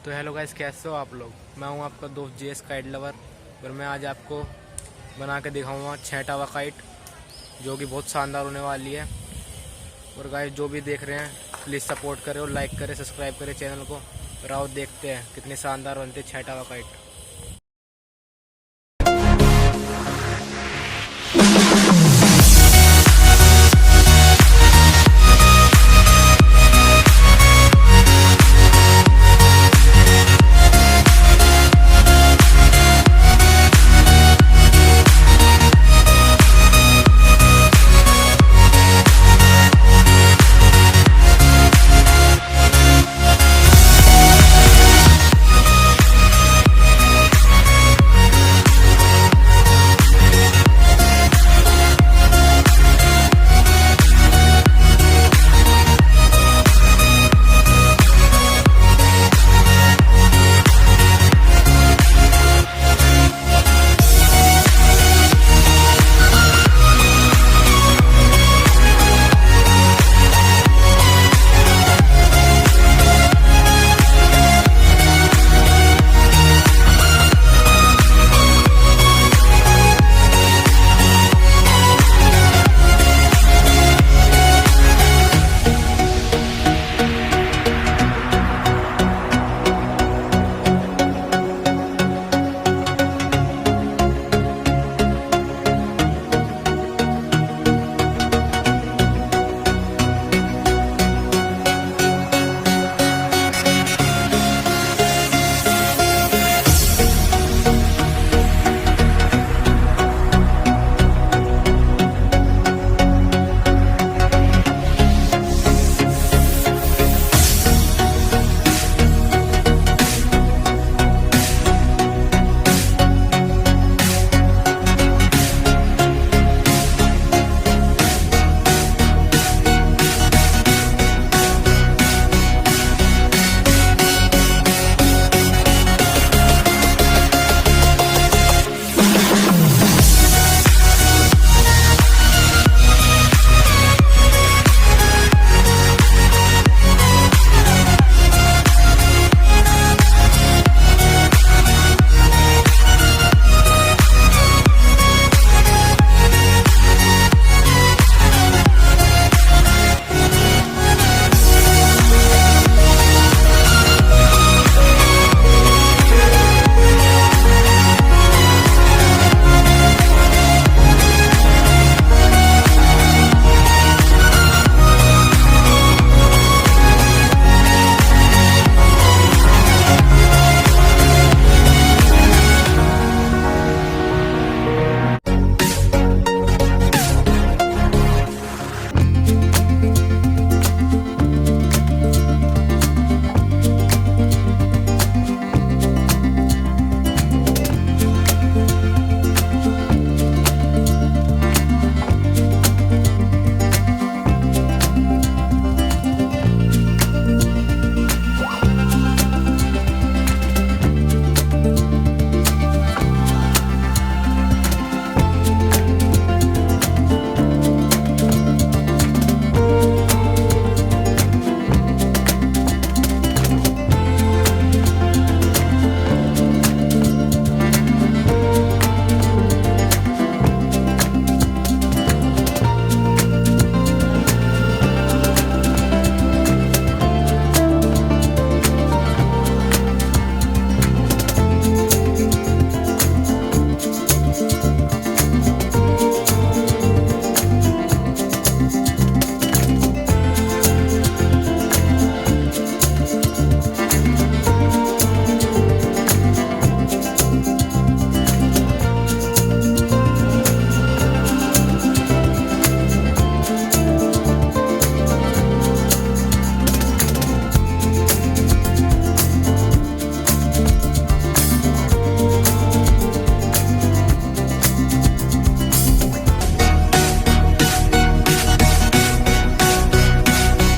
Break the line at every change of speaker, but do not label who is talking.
तो hello guys, कैसे हो आप लोग। मैं हूं आपका दोस्त जेएस काइट लवर और मैं आज आपको बना के दिखाऊंगा 6 टावा काइट, जो कि बहुत शानदार होने वाली है। और गाइस, जो भी देख रहे हैं प्लीज़ सपोर्ट करें और लाइक करें, सब्सक्राइब करें चैनल को। और आओ देखते हैं कितनी शानदार बनती है 6 टावा काइट।